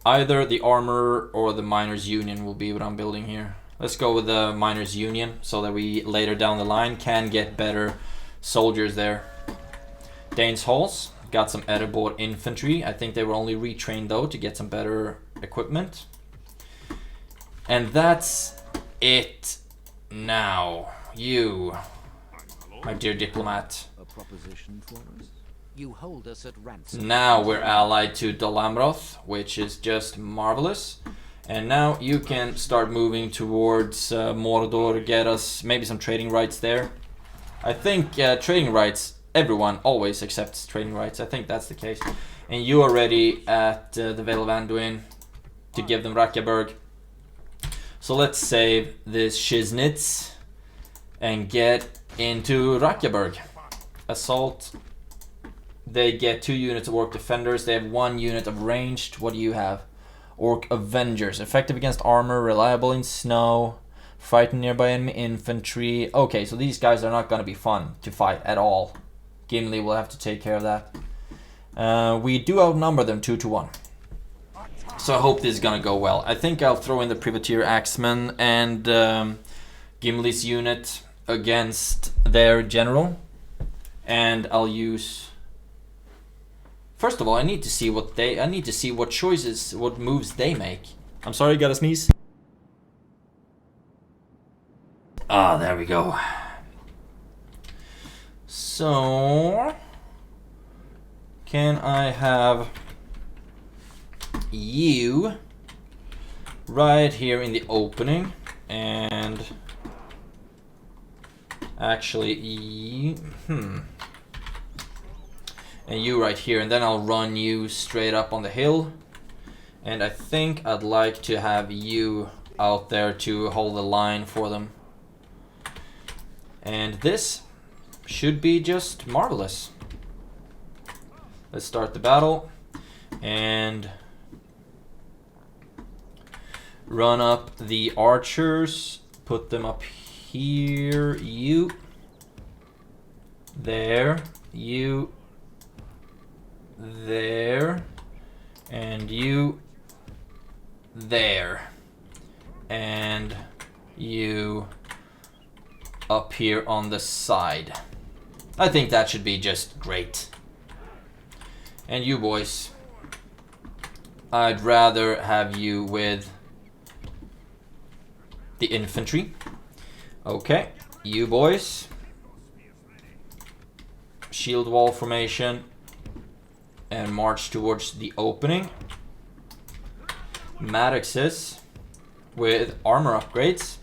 either the armor or the miners' union will be what I'm building here. Let's go with the miners' union so that we later down the line can get better soldiers there. Dane's halls, got some Erebor infantry. I think they were only retrained though to get some better equipment. And that's it now. You, my dear diplomat. A proposition for us? You hold us at ransom. Now we're allied to Dol Amroth, which is just marvelous. And now you can start moving towards Mordor, get us maybe some trading rights there. I think trading rights, everyone always accepts trading rights. I think that's the case. And you are ready at the Vale of Anduin to give them Rakyaberg. So let's save this Shiznitz and get into Rakyaberg. Assault. They get 2 units of Orc Defenders. They have 1 unit of ranged. What do you have? Orc Avengers. Effective against armor, reliable in snow, frighten nearby enemy infantry. Okay, so these guys are not going to be fun to fight at all. Gimli will have to take care of that. We do outnumber them 2-1. So I hope this is going to go well. I think I'll throw in the Privateer Axemen and Gimli's unit against their general. And I'll use... First of all, I need to see what choices, what moves they make. I'm sorry, got a sneeze. Ah, there we go. So, can I have you right here in the opening, and actually, and you right here, and then I'll run you straight up on the hill. And I think I'd like to have you out there to hold the line for them. And this should be just marvelous. Let's start the battle and run up the archers, put them up here, you there, you there, and you there, and you up here on the side. I think that should be just great. And you boys, I'd rather have you with the infantry. Okay, you boys, shield wall formation and march towards the opening. Maddoxes with armor upgrades.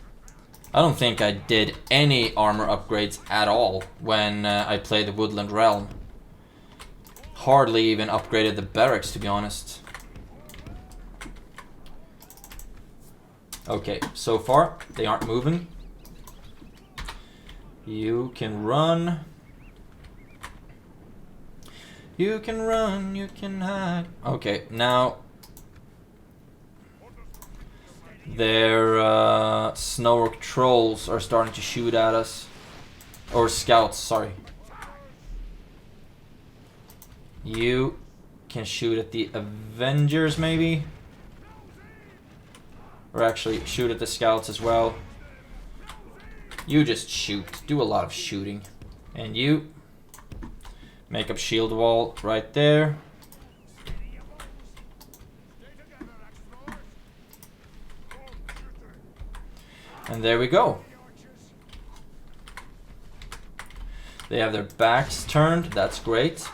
I don't think I did any armor upgrades at all when I played the Woodland Realm. Hardly even upgraded the barracks, to be honest. Okay, so far they aren't moving. You can run. You can run, you can hide. Okay, now their snow orc trolls are starting to shoot at us. Or scouts, sorry. You can shoot at the Avengers, maybe? Or actually shoot at the scouts as well. You just shoot. Do a lot of shooting. And you make up shield wall right there. And there we go. They have their backs turned. That's great.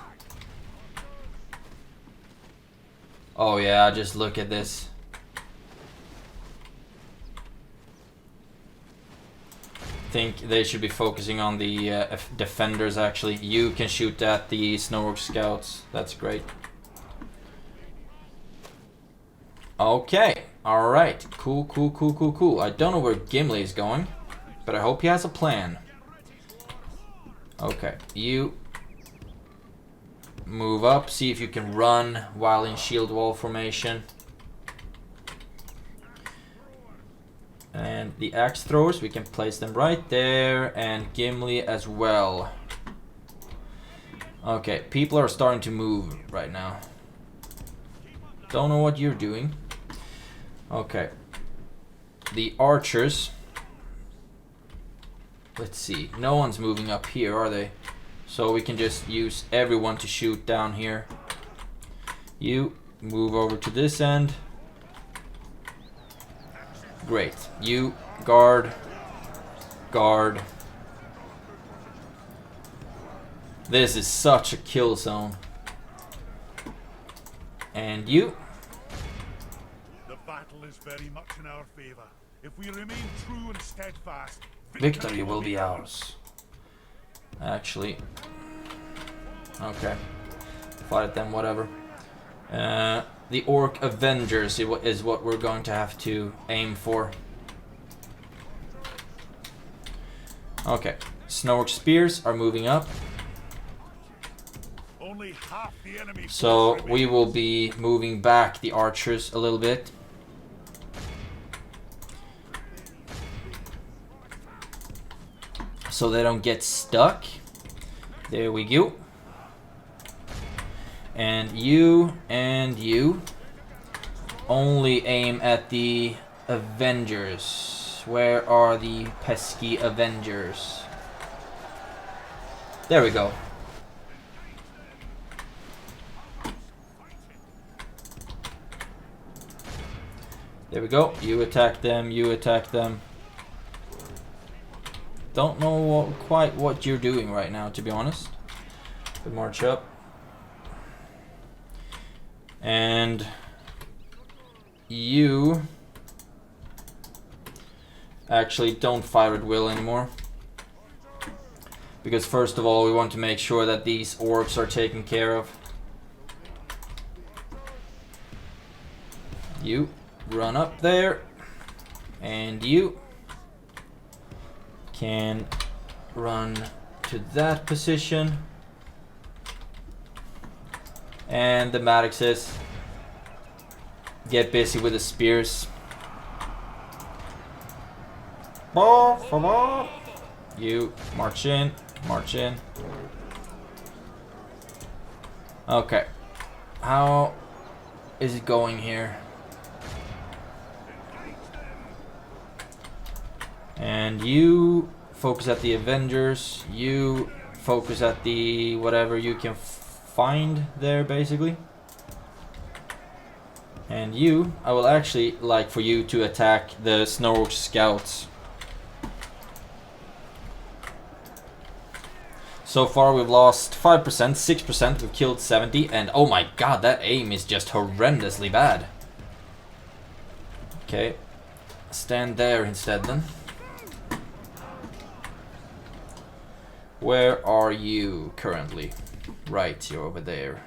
Oh yeah, just look at this. Think they should be focusing on the defenders actually. You can shoot at the Snow Orc scouts. That's great. Okay. Alright. Cool, cool, cool, cool, cool. I don't know where Gimli is going, but I hope he has a plan. Okay. You move up. See if you can run while in shield wall formation. And the axe throwers, we can place them right there, and Gimli as well. Okay, people are starting to move right now. Don't know what you're doing. Okay. The archers. Let's see. No one's moving up here, are they? So we can just use everyone to shoot down here. You move over to this end. Great. You guard. Guard. This is such a kill zone. And you. The battle battle is very much in our favor. If we remain true and steadfast, Victory will be ours. Actually. Okay. Fight them, whatever. The Orc Avengers is what we're going to have to aim for. Okay. Snork Spears are moving up. Only half the enemy So force we will be moving back the archers a little bit. So they don't get stuck. There we go. And you only aim at the Avengers. Where are the pesky Avengers? There we go. There we go. You attack them, you attack them. Don't know quite what you're doing right now, to be honest. But march up. And you actually don't fire at will anymore. Because first of all, we want to make sure that these orcs are taken care of. You run up there. And you can run to that position. And the Maddoxes get busy with the spears. You march in, march in. Okay. How is it going here? And you focus at the Avengers. You focus at the whatever you can find there, basically. And you, I will actually like for you to attack the Snork Scouts. So far we've lost 5%, 6%, we've killed 70, and oh my god, that aim is just horrendously bad. Okay, stand there instead then. Where are you currently? Right, you're over there.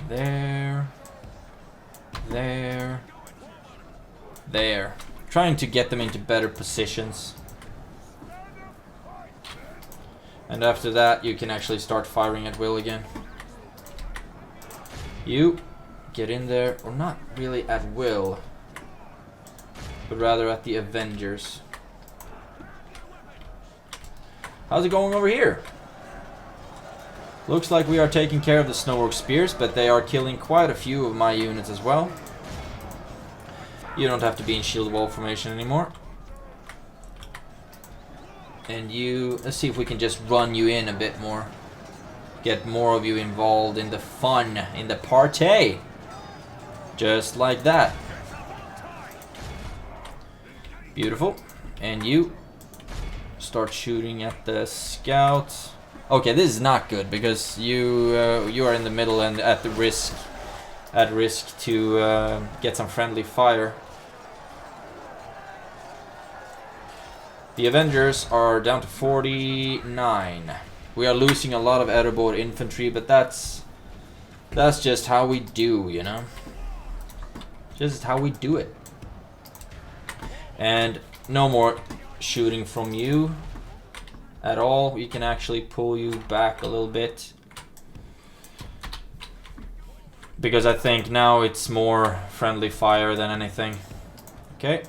There. There. There. Trying to get them into better positions. And after that, you can actually start firing at will again. You get in there, or not really at will, but rather at the Avengers. How's it going over here? Looks like we are taking care of the Snork Spears, but they are killing quite a few of my units as well. You don't have to be in shield wall formation anymore. And you, let's see if we can just run you in a bit more. Get more of you involved in the fun, in the party. Just like that. Beautiful. And you start shooting at the scouts. Okay, this is not good because you are in the middle and at risk to get some friendly fire. The Avengers are down to 49. We are losing a lot of Erebor infantry, but that's just how we do, you know. Just how we do it. And no more shooting from you at all. We can actually pull you back a little bit. Because I think now it's more friendly fire than anything. Okay.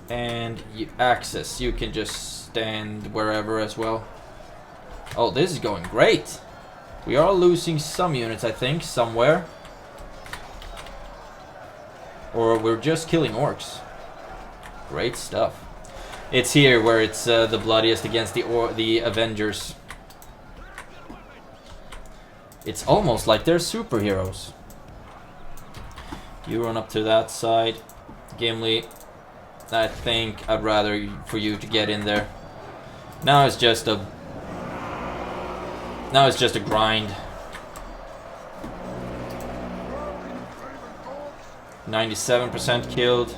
And Axis, you can just stand wherever as well. Oh, this is going great. We are losing some units, I think, somewhere. Or we're just killing orcs. Great stuff. It's here where it's the bloodiest against the Avengers. It's almost like they're superheroes. You run up to that side. Gimli, I think I'd rather for you to get in there. Now it's just a grind. 97% killed.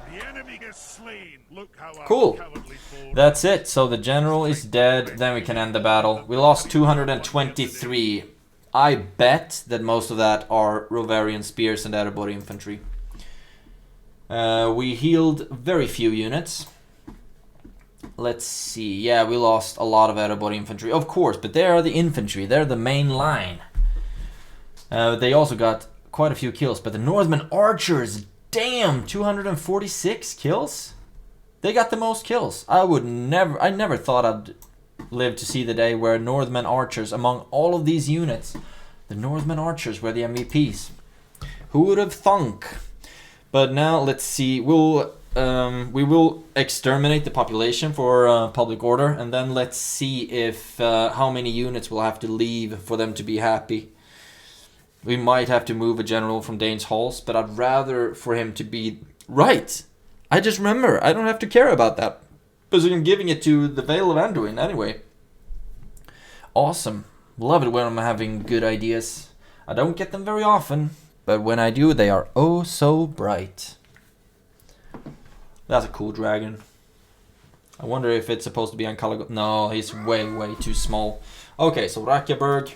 The enemy is slain. Look how our Cool. cowardly foe That's it. So the general is dead. Then we can end the battle. We lost 223. I bet that most of that are Rovarian spears and Erebor infantry. We healed very few units. Let's see. Yeah, we lost a lot of Erebor infantry, of course, but they are the infantry. They're the main line. They also got quite a few kills, but the Northern archers, damn, 246 kills? They got the most kills. I never thought I'd live to see the day where Northern archers, among all of these units, the Northern archers were the MVPs. Who would have thunk? But now let's see. We will exterminate the population for public order, and then let's see if how many units we'll have to leave for them to be happy. We might have to move a general from Dane's halls, but I'd rather for him to be right. I just remember, I don't have to care about that, because I'm giving it to the Vale of Anduin anyway. Awesome. Love it when I'm having good ideas. I don't get them very often, but when I do, they are oh so bright. That's a cool dragon. I wonder if it's supposed to be on color. No, he's way too small. Okay, so Rakyaberg.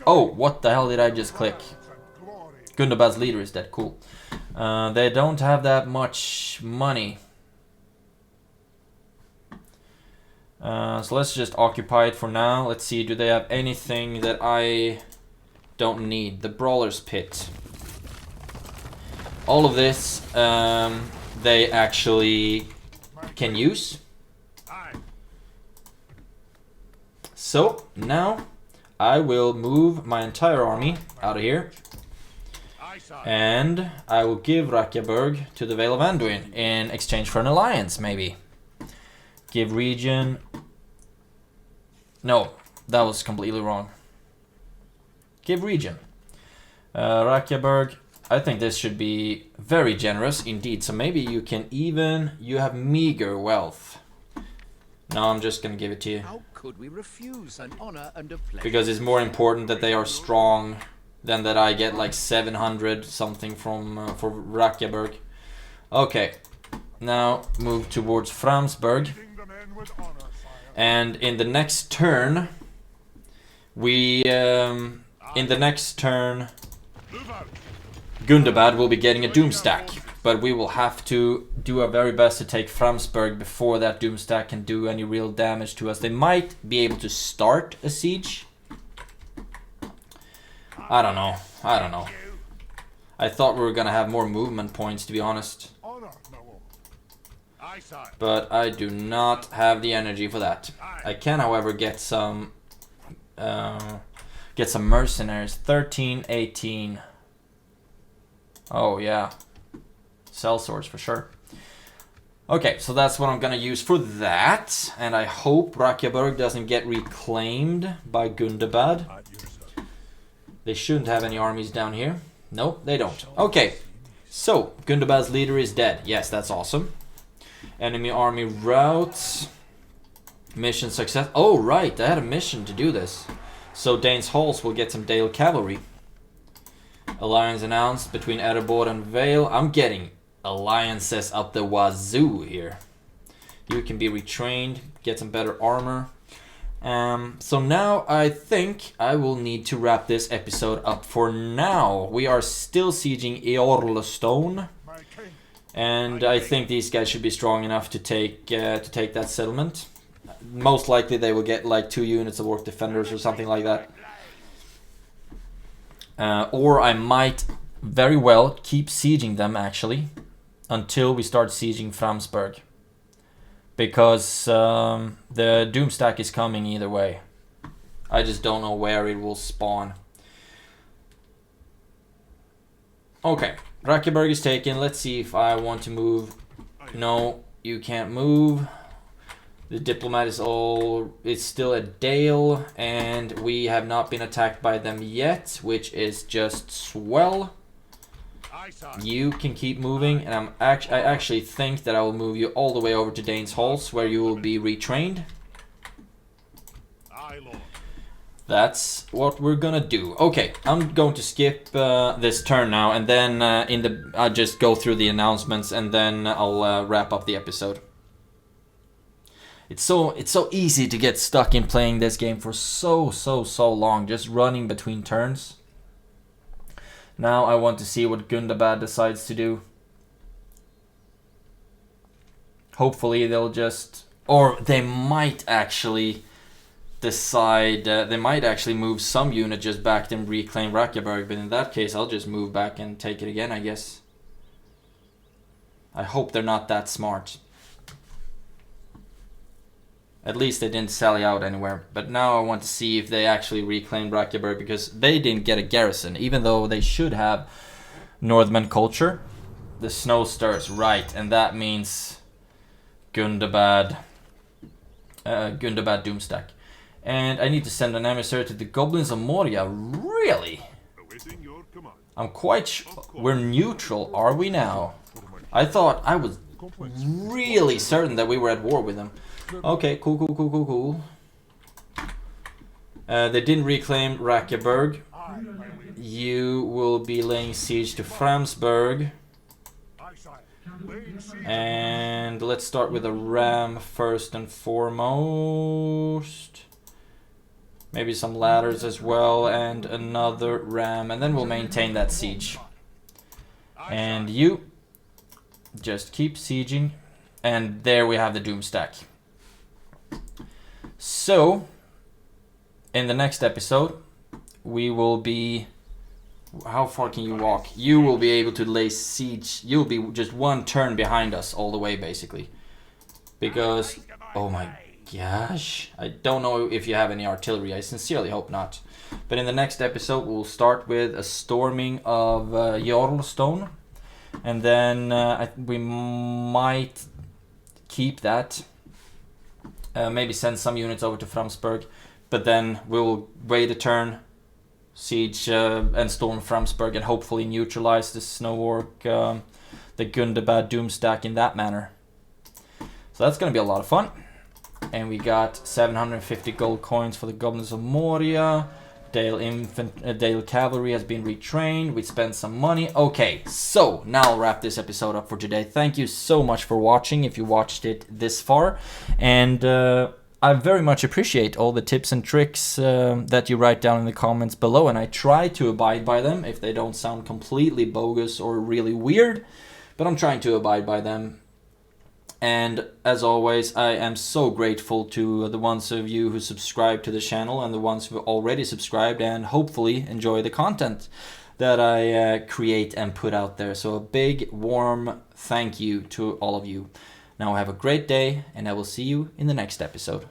Oh, what the hell did I just click? Gundabad's leader is dead. Cool. They don't have that much money. So let's just occupy it for now. Let's see, do they have anything that I don't need? The Brawler's Pit. All of this, they actually can use. So, now I will move my entire army out of here. And I will give Rakyaberg to the Vale of Anduin in exchange for an alliance, maybe. Give region... No, that was completely wrong. Give region. Rakyaberg, I think this should be very generous indeed. So maybe you can even... You have meager wealth. No, I'm just gonna give it to you. How could we refuse an honor and a pleasure? Because it's more important that they are strong than that I get like 700 something from for Rakyaberg. Okay, now move towards Framsburg. And in the next turn, Gundabad will be getting a Doomstack. But we will have to do our very best to take Framsburg before that Doomstack can do any real damage to us. They might be able to start a siege. I don't know. I thought we were gonna have more movement points, to be honest. But I do not have the energy for that. I can, however, get some mercenaries. 13, 18. Oh yeah. Sellswords for sure. Okay, so that's what I'm gonna use for that. And I hope Rakyaberg doesn't get reclaimed by Gundabad. They shouldn't have any armies down here. Nope, they don't. Okay, so Gundabad's leader is dead. Yes, that's awesome. Enemy army rout. Mission success. Oh, right, I had a mission to do this. So Dane's halls will get some Dale cavalry. Alliance announced between Erebor and Vale. I'm getting alliances up the wazoo here. You can be retrained, get some better armor. So now I think I will need to wrap this episode up for now. We are still sieging Eorlstone, and I think these guys should be strong enough to take that settlement. Most likely they will get like 2 units of orc defenders or something like that. Or I might very well keep sieging them actually until we start sieging Framsburg. Because the Doomstack is coming either way. I just don't know where it will spawn. Okay, Rakyaberg is taken. Let's see if I want to move. No, you can't move. The diplomat is it's still a Dale, and we have not been attacked by them yet, which is just swell. You can keep moving, and I actually think that I will move you all the way over to Dane's halls, where you will be retrained. That's what we're gonna do. Okay, I'm going to skip this turn now, and then I'll just go through the announcements, and then I'll wrap up the episode. It's so easy to get stuck in playing this game for so long, just running between turns. Now I want to see what Gundabad decides to do. Hopefully they'll just, or they might actually decide, they might actually move some unit just back and reclaim Rakyaberg, but in that case I'll just move back and take it again, I guess. I hope they're not that smart. At least they didn't sally out anywhere. But now I want to see if they actually reclaim Rakyaberg, because they didn't get a garrison, even though they should have Northman culture. The snow STIRS, right, and that means Gundabad Doomstack. And I need to send an emissary to the Goblins of Moria. Really? I'm quite we're neutral, are we now? I thought I was really certain that we were at war with them. Okay, cool. They didn't reclaim Rakyaberg. You will be laying siege to Framsburg. And let's start with a ram first and foremost. Maybe some ladders as well, and another ram, and then we'll maintain that siege. And you just keep sieging. And there we have the Doomstack. So, in the next episode, we will be... How far can you walk? You will be able to lay siege. You'll be just one turn behind us all the way, basically. Because... Oh my gosh. I don't know if you have any artillery. I sincerely hope not. But in the next episode, we'll start with a storming of Jarlstone. And then we might keep that. Maybe send some units over to Framsburg, but then we'll wait a turn, siege and storm Framsburg, and hopefully neutralize the Snow Orc, the Gundabad Doomstack in that manner. So that's gonna be a lot of fun. And we got 750 gold coins for the Goblins of Moria. Dale Cavalry has been retrained. We spent some money. Okay, so now I'll wrap this episode up for today. Thank you so much for watching, if you watched it this far. And I very much appreciate all the tips and tricks that you write down in the comments below. And I try to abide by them if they don't sound completely bogus or really weird. But I'm trying to abide by them. And as always, I am so grateful to the ones of you who subscribe to the channel and the ones who already subscribed and hopefully enjoy the content that I create and put out there. So a big, warm thank you to all of you. Now have a great day, and I will see you in the next episode.